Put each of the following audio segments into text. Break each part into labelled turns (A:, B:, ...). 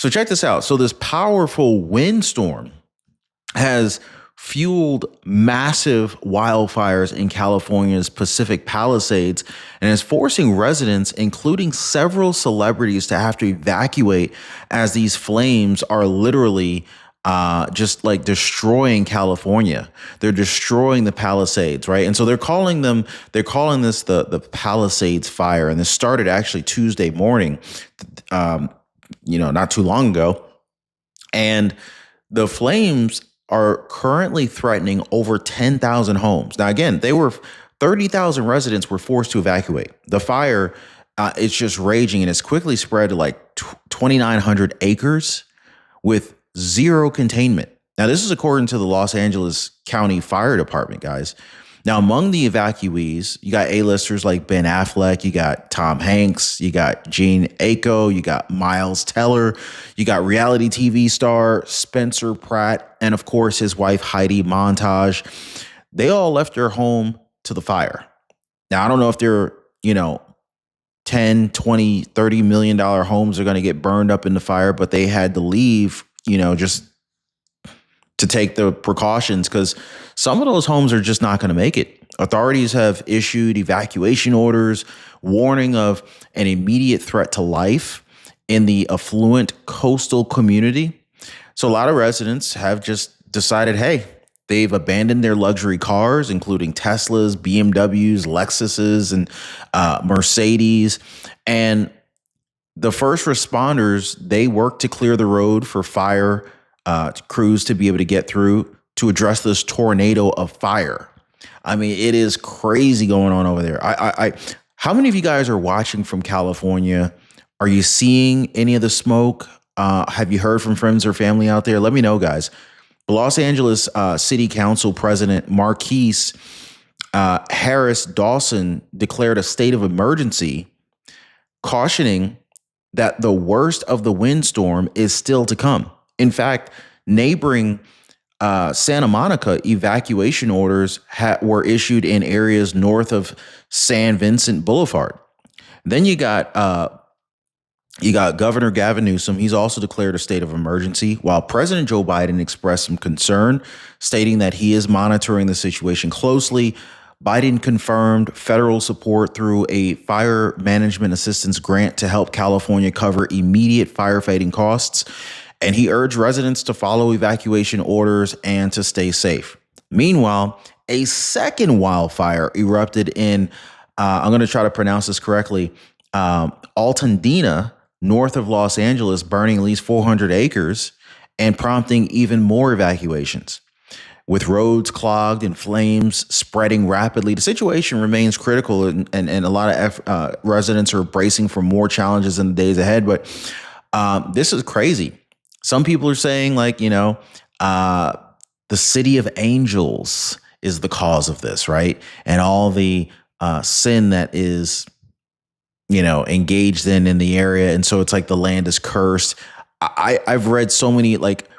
A: So check this out. So this powerful windstorm has fueled massive wildfires in California's Pacific Palisades and is forcing residents, including several celebrities, to have to evacuate as these flames are literally just like destroying California. They're destroying the Palisades, right? And so they're calling this the Palisades fire. And this started actually Tuesday morning, not too long ago. And the flames are currently threatening over 10,000 homes. Now, again, 30,000 residents were forced to evacuate. The fire, it's just raging, and it's quickly spread to like 2,900 acres with zero containment. Now, this is according to the Los Angeles County Fire Department, guys. Now, among the evacuees, you got A-listers like Ben Affleck, you got Tom Hanks, you got Gene Aiko, you got Miles Teller, you got reality TV star Spencer Pratt, and of course his wife Heidi Montage. They all left their home to the fire. Now, I don't know if they're, 10, 20, $30 million homes are going to get burned up in the fire, but they had to leave, just to take the precautions, because some of those homes are just not going to make it. Authorities have issued evacuation orders, warning of an immediate threat to life in the affluent coastal community. So a lot of residents have just decided, hey, they've abandoned their luxury cars, including Teslas, BMWs, Lexuses, and Mercedes. And the first responders, they work to clear the road for fire crews to be able to get through to address this tornado of fire. I mean, it is crazy going on over there. How many of you guys are watching from California? Are you seeing any of the smoke? Have you heard from friends or family out there? Let me know, guys. The Los Angeles City Council President Marquise Harris Dawson declared a state of emergency, cautioning that the worst of the windstorm is still to come. In fact, neighboring Santa Monica, evacuation orders were issued in areas north of San Vincent Boulevard. Then you got Governor Gavin Newsom. He's also declared a state of emergency, while President Joe Biden expressed some concern, stating that he is monitoring the situation closely. Biden confirmed federal support through a fire management assistance grant to help California cover immediate firefighting costs. And he urged residents to follow evacuation orders and to stay safe. Meanwhile, a second wildfire erupted in, I'm going to try to pronounce this correctly, Altadena, north of Los Angeles, burning at least 400 acres and prompting even more evacuations. With roads clogged and flames spreading rapidly, the situation remains critical, and a lot of residents are bracing for more challenges in the days ahead. But this is crazy. Some people are saying, the city of angels is the cause of this, right? And all the sin that is, engaged in the area. And so it's like the land is cursed. I've read so many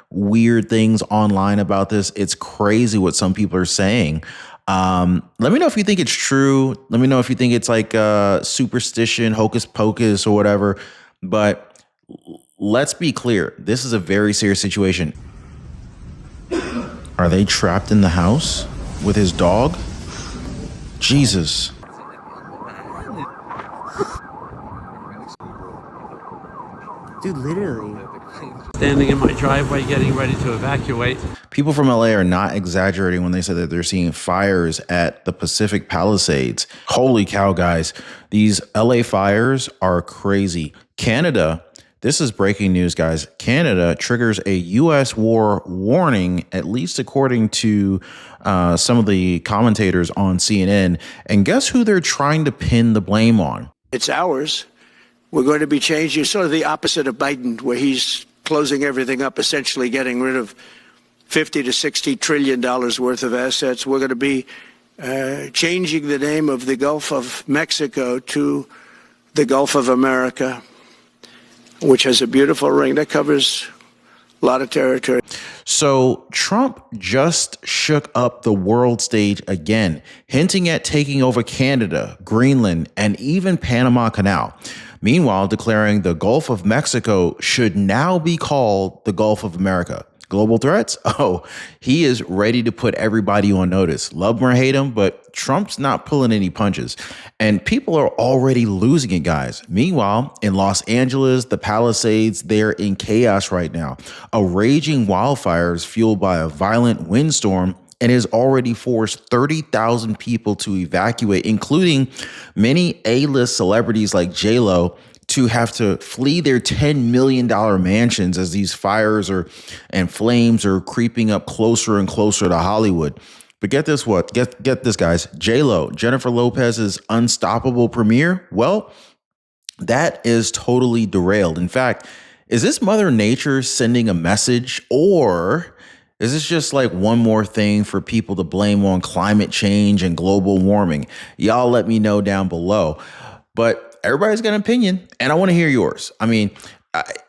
A: weird things online about this. It's crazy what some people are saying. Let me know if you think it's true. Let me know if you think it's superstition, hocus pocus, or whatever. But let's be clear. This is a very serious situation. Are they trapped in the house with his dog? Jesus.
B: Dude, literally.
C: Standing in my driveway getting ready to evacuate.
A: People from LA are not exaggerating when they say that they're seeing fires at the Pacific Palisades. Holy cow, guys. These LA fires are crazy. Canada, this is breaking news, guys. Canada triggers a U.S. war warning, at least according to some of the commentators on CNN. And guess who they're trying to pin the blame on?
D: It's ours. We're going to be changing, sort of the opposite of Biden, where he's closing everything up, essentially getting rid of $50 to $60 trillion worth of assets. We're going to be changing the name of the Gulf of Mexico to the Gulf of America, which has a beautiful ring that covers a lot of territory.
A: So Trump just shook up the world stage again, hinting at taking over Canada, Greenland, and even Panama Canal. Meanwhile, declaring the Gulf of Mexico should now be called the Gulf of America. Global threats? Oh, he is ready to put everybody on notice. Love him or hate him, but Trump's not pulling any punches. And people are already losing it, guys. Meanwhile, in Los Angeles, the Palisades, they're in chaos right now. A raging wildfires fueled by a violent windstorm and has already forced 30,000 people to evacuate, including many A-list celebrities like J-Lo, to have to flee their $10 million mansions as these fires and flames are creeping up closer and closer to Hollywood. But get this, get this, guys. J-Lo, Jennifer Lopez's Unstoppable premiere, well, that is totally derailed. In fact, is this Mother Nature sending a message, or is this just like one more thing for people to blame on climate change and global warming? Y'all let me know down below. But everybody's got an opinion, and I want to hear yours. I mean,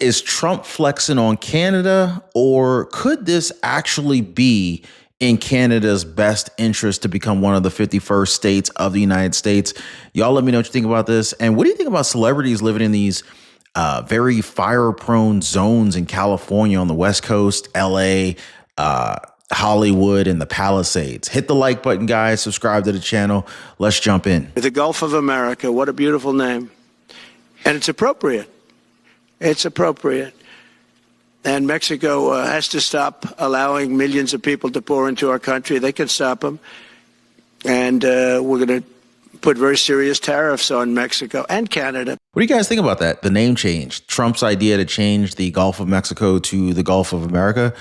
A: is Trump flexing on Canada, or could this actually be in Canada's best interest to become one of the 51st states of the United States? Y'all let me know what you think about this. And what do you think about celebrities living in these very fire-prone zones in California, on the West Coast, LA, Hollywood, and the Palisades? Hit the like button, guys. Subscribe to the channel. Let's jump in.
D: The Gulf of America, what a beautiful name. And it's appropriate. It's appropriate. And Mexico has to stop allowing millions of people to pour into our country. They can stop them. And we're going to put very serious tariffs on Mexico and Canada.
A: What do you guys think about that? The name change, Trump's idea to change the Gulf of Mexico to the Gulf of America.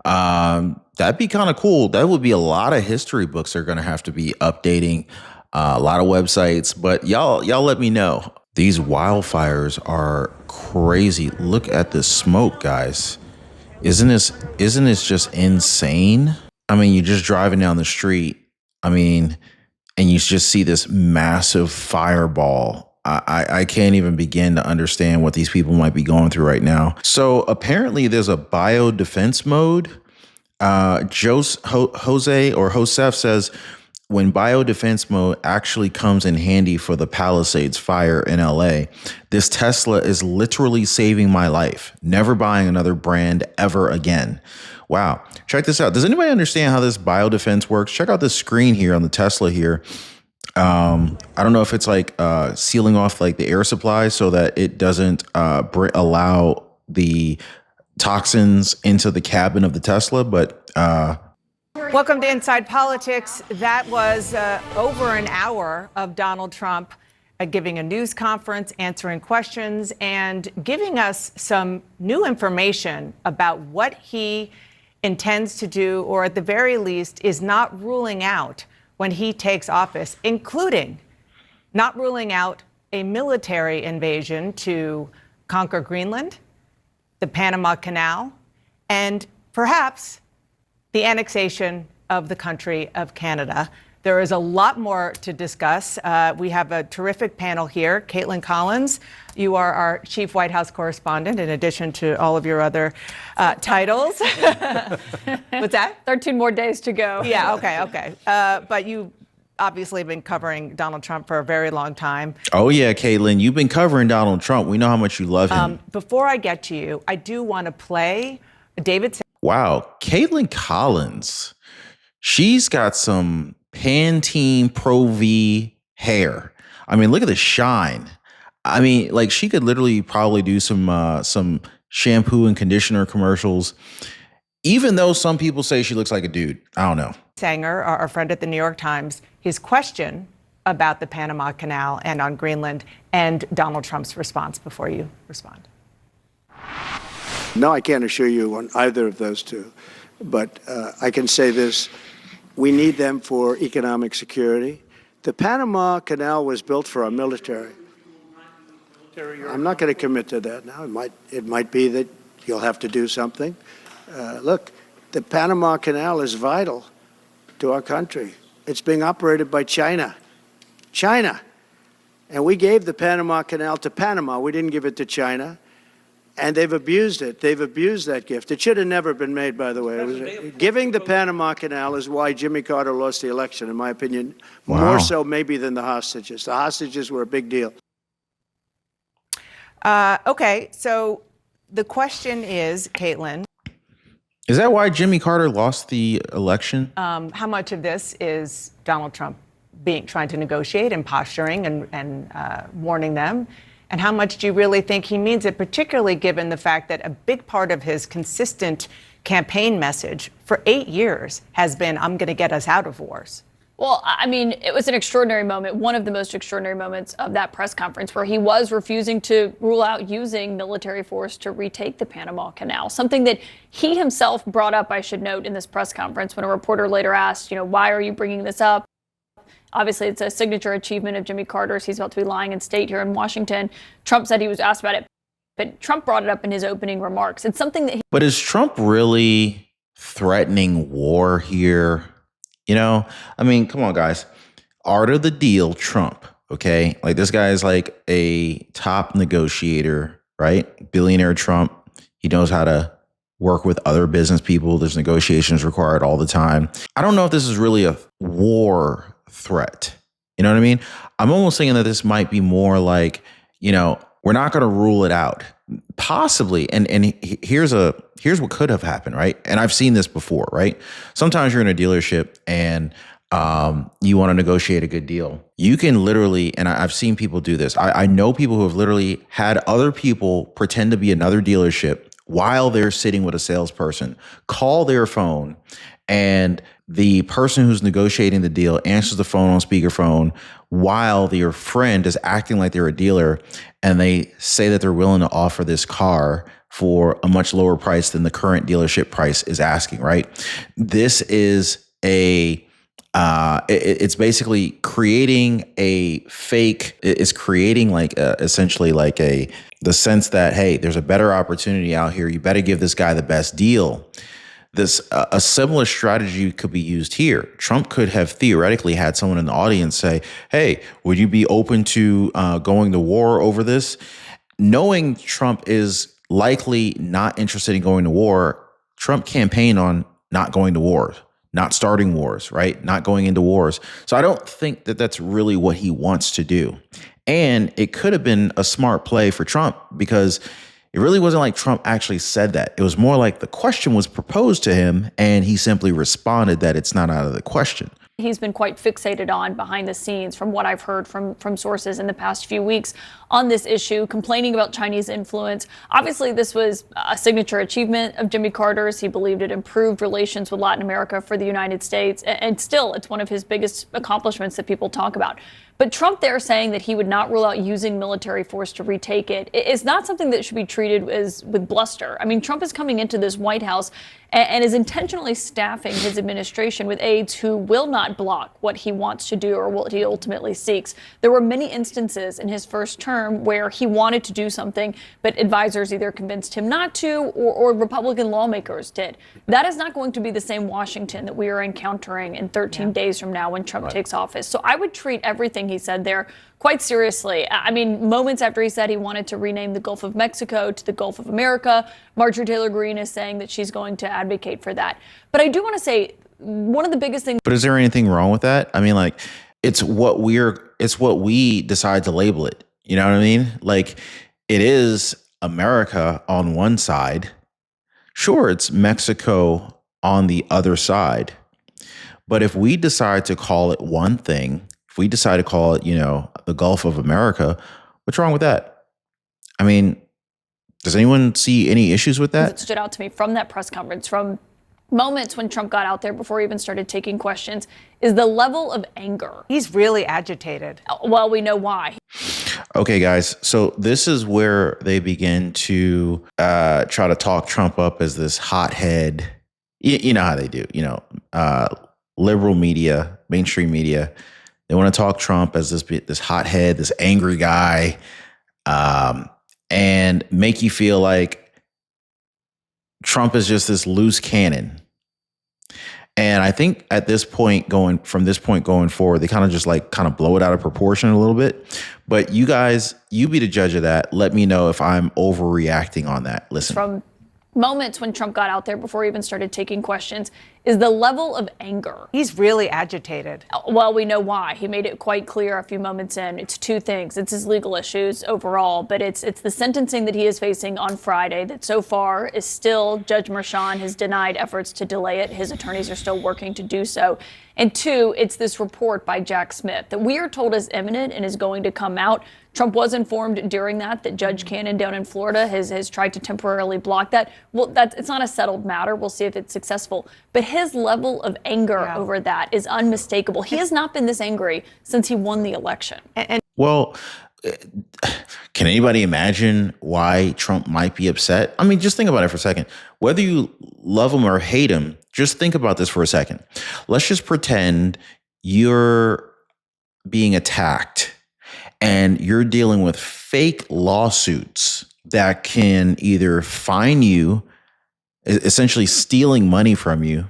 A: That'd be kind of cool. That would be a lot of history books they're going to have to be updating, a lot of websites. But y'all let me know. These wildfires are crazy. Look at this smoke, guys. Isn't this just insane? I mean, you're just driving down the street. I mean, and you just see this massive fireball. I can't even begin to understand what these people might be going through right now. So apparently there's a biodefense mode. Joseph says, when biodefense mode actually comes in handy for the Palisades fire in LA, this Tesla is literally saving my life. Never buying another brand ever again. Wow. Check this out. Does anybody understand how this biodefense works? Check out this screen here on the Tesla here. I don't know if it's like sealing off like the air supply so that it doesn't allow the toxins into the cabin of the Tesla, but
E: welcome to Inside Politics. That was over an hour of Donald Trump giving a news conference, answering questions, and giving us some new information about what he intends to do, or at the very least is not ruling out when he takes office, including not ruling out a military invasion to conquer Greenland, the Panama Canal, and perhaps the annexation of the country of Canada. There is a lot more to discuss. We have a terrific panel here. Caitlin Collins, you are our chief White House correspondent, in addition to all of your other titles. What's that?
F: 13 more days to go.
E: Yeah, okay. But you obviously have been covering Donald Trump for a very long time.
A: Oh, yeah, Caitlin, you've been covering Donald Trump. We know how much you love him.
E: Before I get to you, I do want to play David.
A: Wow, Caitlin Collins. She's got some Pantene Pro V hair. I mean, look at the shine. I mean, like she could literally probably do some shampoo and conditioner commercials, even though some people say she looks like a dude. I don't know.
E: Sanger, our friend at the New York Times, his question about the Panama Canal and on Greenland, and Donald Trump's response before you respond.
D: No, I can't assure you on either of those two, but I can say this. We need them for economic security. The Panama Canal was built for our military. I'm not going to commit to that now. It might be that you'll have to do something. Look, the Panama Canal is vital to our country. It's being operated by China. And we gave the Panama Canal to Panama. We didn't give it to China. And they've abused it. They've abused that gift. It should have never been made, by the way. Giving the Panama Canal is why Jimmy Carter lost the election, in my opinion, more so maybe than the hostages. The hostages were a big deal.
E: Okay, so the question is, Caitlin,
A: is that why Jimmy Carter lost the election?
E: how much of this is Donald Trump trying to negotiate and posturing and warning them? And how much do you really think he means it, particularly given the fact that a big part of his consistent campaign message for 8 years has been, I'm going to get us out of wars?
F: Well, I mean, it was an extraordinary moment, one of the most extraordinary moments of that press conference, where he was refusing to rule out using military force to retake the Panama Canal, something that he himself brought up, I should note, in this press conference when a reporter later asked, why are you bringing this up? Obviously, it's a signature achievement of Jimmy Carter's. He's about to be lying in state here in Washington. Trump said he was asked about it, but Trump brought it up in his opening remarks. It's something that
A: But is Trump really threatening war here? I mean, come on, guys. Art of the deal, Trump, okay? Like, this guy is like a top negotiator, right? Billionaire Trump. He knows how to work with other business people. There's negotiations required all the time. I don't know if this is really a war threat. You know what I mean? I'm almost thinking that this might be more like, we're not going to rule it out. Possibly. And here's what could have happened, right? And I've seen this before, right? Sometimes you're in a dealership and you want to negotiate a good deal. You can literally, and I've seen people do this. I know people who have literally had other people pretend to be another dealership while they're sitting with a salesperson, call their phone, and the person who's negotiating the deal answers the phone on speakerphone while their friend is acting like they're a dealer, and they say that they're willing to offer this car for a much lower price than the current dealership price is asking, right? This is it's basically creating a fake, it's creating essentially the sense that, hey, there's a better opportunity out here. You better give this guy the best deal. A similar strategy could be used here. Trump could have theoretically had someone in the audience say, hey, would you be open to going to war over this? Knowing Trump is likely not interested in going to war, Trump campaigned on not going to war, not starting wars, right? Not going into wars. So I don't think that that's really what he wants to do. And it could have been a smart play for Trump, because it really wasn't like Trump actually said that. It was more like the question was proposed to him and he simply responded that it's not out of the question.
F: he's been quite fixated on behind the scenes, from what I've heard from sources in the past few weeks on this issue, complaining about Chinese influence. Obviously, this was a signature achievement of Jimmy Carter's. He believed it improved relations with Latin America for the United States. And still, it's one of his biggest accomplishments that people talk about. But Trump there saying that he would not rule out using military force to retake it is not something that should be treated as with bluster. I mean, Trump is coming into this White House and is intentionally staffing his administration with aides who will not block what he wants to do or what he ultimately seeks. There were many instances in his first term where he wanted to do something, but advisors either convinced him not to or Republican lawmakers did. That is not going to be the same Washington that we are encountering in 13 days from now when Trump takes office. So I would treat everything he said there quite seriously. I mean, moments after he said he wanted to rename the Gulf of Mexico to the Gulf of America, Marjorie Taylor Greene is saying that she's going to advocate for that. But I do want to say one of the biggest things.
A: But is there anything wrong with that? I mean, like, it's what we decide to label it. You know what I mean? Like, it is America on one side. Sure, it's Mexico on the other side. But if we decide to call it one thing, if we decide to call it, the Gulf of America, what's wrong with that? I mean, does anyone see any issues with that?
F: It stood out to me from that press conference, from moments when Trump got out there before he even started taking questions, is the level of anger.
E: He's really agitated.
F: Well, we know why.
A: Okay, guys. So this is where they begin to try to talk Trump up as this hothead. You know how they do, liberal media, mainstream media. They want to talk Trump as this hothead, this angry guy, and make you feel like Trump is just this loose cannon. And I think at this point, going forward, they kind of just blow it out of proportion a little bit. But you guys, you be the judge of that. Let me know if I'm overreacting on that. Listen.
F: From moments when Trump got out there before he even started taking questions is the level of anger.
E: He's really agitated.
F: Well, we know why. He made it quite clear a few moments in. It's two things. It's his legal issues overall, but it's the sentencing that he is facing on Friday that so far is still, Judge Merchan has denied efforts to delay it. His attorneys are still working to do so. And two, it's this report by Jack Smith that we are told is imminent and is going to come out. Trump was informed during that Judge Cannon down in Florida has tried to temporarily block that. Well, it's not a settled matter. We'll see if it's successful. But his level of anger over that is unmistakable. He has not been this angry since he won the election.
A: Well, can anybody imagine why Trump might be upset? I mean, just think about it for a second. Whether you love him or hate him, just think about this for a second. Let's just pretend you're being attacked and you're dealing with fake lawsuits that can either fine you, essentially stealing money from you,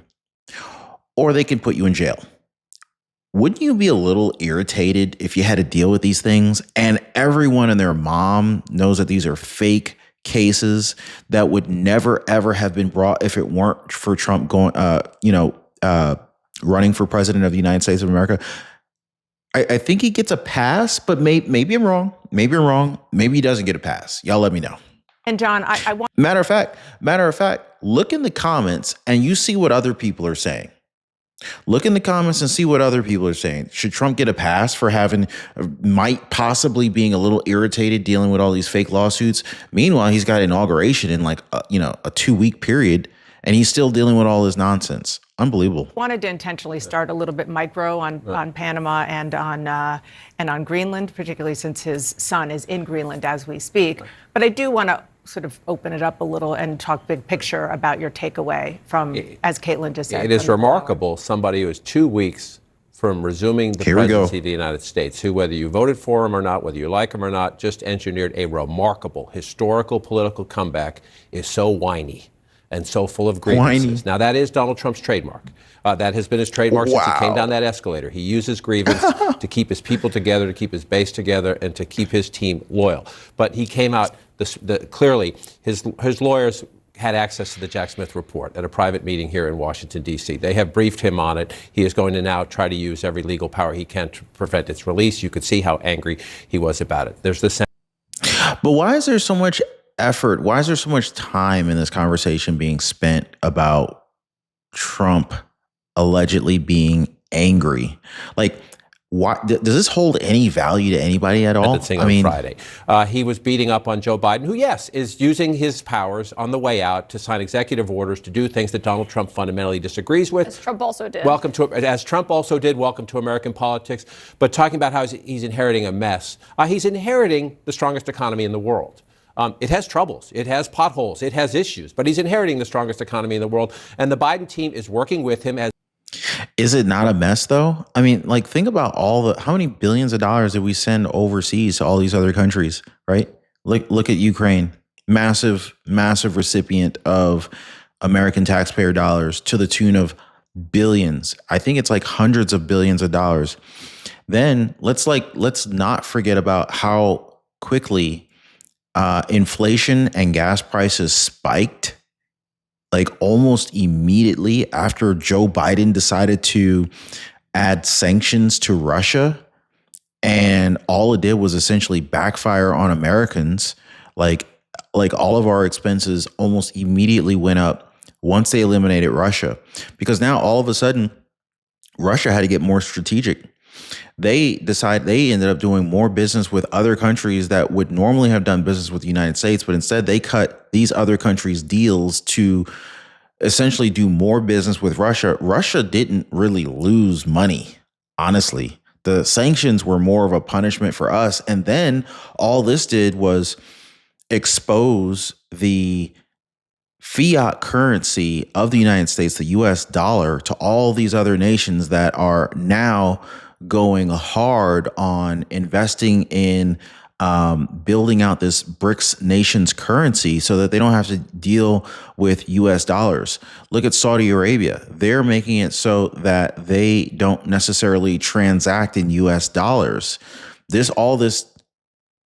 A: or they can put you in jail. Wouldn't you be a little irritated if you had to deal with these things and everyone and their mom knows that these are fake cases that would never, ever have been brought if it weren't for Trump running for president of the United States of America? I think he gets a pass, but maybe I'm wrong. Maybe I'm wrong. Maybe he doesn't get a pass. Y'all let me know.
E: And John, I want.
A: Matter of fact, look in the comments and you see what other people are saying. Look in the comments and see what other people are saying. Should Trump get a pass for might possibly being a little irritated dealing with all these fake lawsuits? Meanwhile, he's got inauguration in a 2-week period and he's still dealing with all this nonsense. Unbelievable.
E: Wanted to intentionally start a little bit micro on Panama and on Greenland, particularly since his son is in Greenland as we speak. But I do want to sort of open it up a little and talk big picture about your takeaway from, as Caitlin just said.
G: It is remarkable. Somebody who is 2 weeks from resuming the presidency of the United States, who, whether you voted for him or not, whether you like him or not, just engineered a remarkable historical political comeback, is so whiny and so full of grievances. Now, that is Donald Trump's trademark. That has been his trademark since he came down that escalator. He uses grievance to keep his people together, to keep his base together, and to keep his team loyal. But he came out, clearly, his lawyers had access to the Jack Smith report at a private meeting here in Washington, D.C. They have briefed him on it. He is going to now try to use every legal power he can to prevent its release. You could see how angry he was about it. There's the sense.
A: But why is there so much effort? Why is there so much time in this conversation being spent about Trump allegedly being angry? Like, why does this hold any value to anybody at all?
G: On Friday, he was beating up on Joe Biden, who, yes, is using his powers on the way out to sign executive orders to do things that Donald Trump fundamentally disagrees with.
F: As Trump also did.
G: As Trump also did. Welcome to American politics. But talking about how he's inheriting a mess. He's inheriting the strongest economy in the world. It has troubles. It has potholes. It has issues. But he's inheriting the strongest economy in the world. And the Biden team is working with him as.
A: Is it not a mess, though? I mean, think about how many billions of dollars did we send overseas to all these other countries, right? Look at Ukraine, massive recipient of American taxpayer dollars to the tune of billions. I think it's hundreds of billions of dollars. Then let's not forget about how quickly inflation and gas prices spiked. Almost immediately after Joe Biden decided to add sanctions to Russia. And all it did was essentially backfire on Americans. All of our expenses almost immediately went up once they eliminated Russia. Because now all of a sudden, Russia had to get more strategic. They ended up doing more business with other countries that would normally have done business with the United States, but instead they cut these other countries' deals to essentially do more business with Russia. Russia didn't really lose money, honestly. The sanctions were more of a punishment for us. And then all this did was expose the fiat currency of the United States, the US dollar, to all these other nations that are now going hard on investing in building out this BRICS nation's currency so that they don't have to deal with US dollars. Look at Saudi Arabia. They're making it so that they don't necessarily transact in US dollars. All this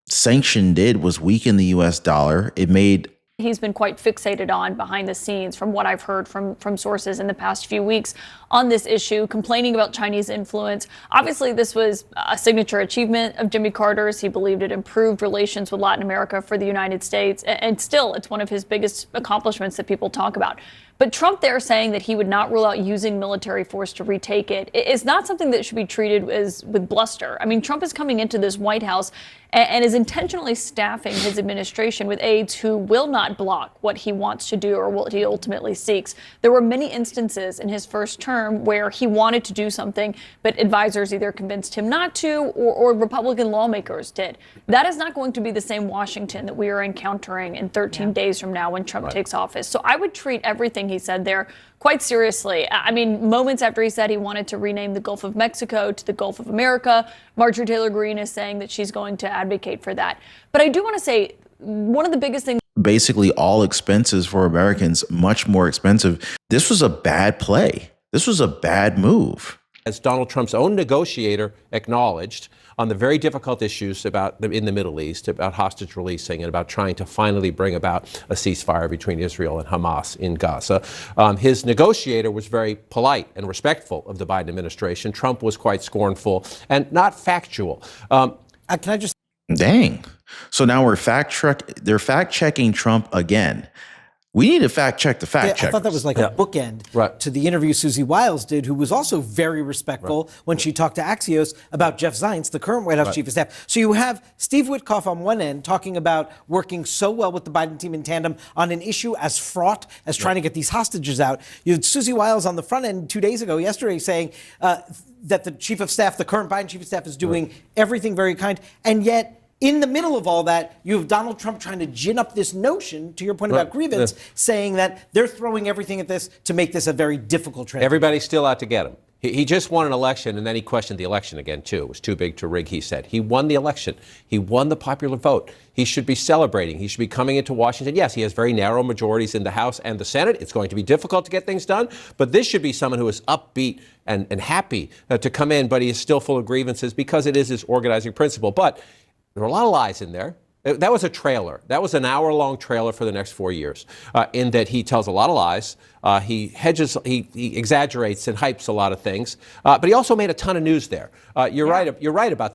A: sanction did was weaken the US dollar. It made
F: he's been quite fixated on behind the scenes, from what I've heard from sources in the past few weeks on this issue, complaining about Chinese influence. Obviously, this was a signature achievement of Jimmy Carter's. He believed it improved relations with Latin America for the United States. And still, it's one of his biggest accomplishments that people talk about. But Trump there saying that he would not rule out using military force to retake it is not something that should be treated as with bluster. I mean, Trump is coming into this White House and is intentionally staffing his administration with aides who will not block what he wants to do or what he ultimately seeks. There were many instances in his first term where he wanted to do something, but advisors either convinced him not to or Republican lawmakers did. That is not going to be the same Washington that we are encountering in 13 days from now when Trump takes office. So I would treat everything he said there quite seriously. I mean, moments after he said he wanted to rename the Gulf of Mexico to the Gulf of America, Marjorie Taylor Greene is saying that she's going to advocate for that. But I do want to say one of the biggest things.
A: Basically, all expenses for Americans much more expensive. This was a bad play. This was a bad move.
G: As Donald Trump's own negotiator acknowledged, on the very difficult issues in the Middle East, about hostage releasing and about trying to finally bring about a ceasefire between Israel and Hamas in Gaza. His negotiator was very polite and respectful of the Biden administration. Trump was quite scornful and not factual.
B: Can I just...
A: Dang. So now they're fact checking Trump again. We need to fact check the fact checkers.
B: I thought that was like a bookend to the interview Susie Wiles did, who was also very respectful when she talked to Axios about Jeff Zients, the current White House chief of staff. So you have Steve Witkoff on one end talking about working so well with the Biden team in tandem on an issue as fraught as trying to get these hostages out. You had Susie Wiles on the front end yesterday saying that the chief of staff, the current Biden chief of staff, is doing everything very kind, and yet in the middle of all that, you have Donald Trump trying to gin up this notion, to your point about grievance, saying that they're throwing everything at this to make this a very difficult transition.
G: Everybody's still out to get him. He just won an election, and then he questioned the election again, too. It was too big to rig, he said. He won the election. He won the popular vote. He should be celebrating. He should be coming into Washington. Yes, he has very narrow majorities in the House and the Senate. It's going to be difficult to get things done, but this should be someone who is upbeat and happy to come in, but he is still full of grievances because it is his organizing principle. But there are a lot of lies in there. That was a trailer. That was an hour-long trailer for the next 4 years, in that he tells a lot of lies. He hedges, he exaggerates and hypes a lot of things. But he also made a ton of news there. You're right. You're right about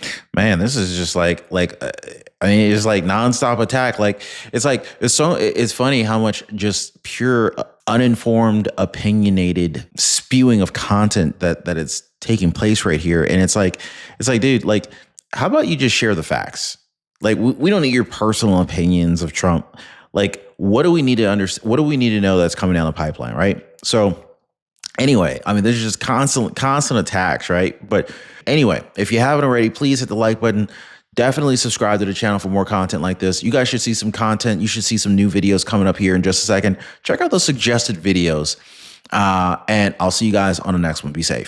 G: that.
A: Man, this is just like I mean, it's like nonstop attack. It's funny how much just pure uninformed, opinionated spewing of content that it's taking place right here. And it's like, dude, like, how about you just share the facts? Like, we don't need your personal opinions of Trump. Like, what do we need to understand? What do we need to know that's coming down the pipeline, right? So anyway, I mean, there's just constant attacks, right? But anyway, if you haven't already, please hit the like button. Definitely subscribe to the channel for more content like this. You guys should see some content. You should see some new videos coming up here in just a second. Check out those suggested videos. And I'll see you guys on the next one. Be safe.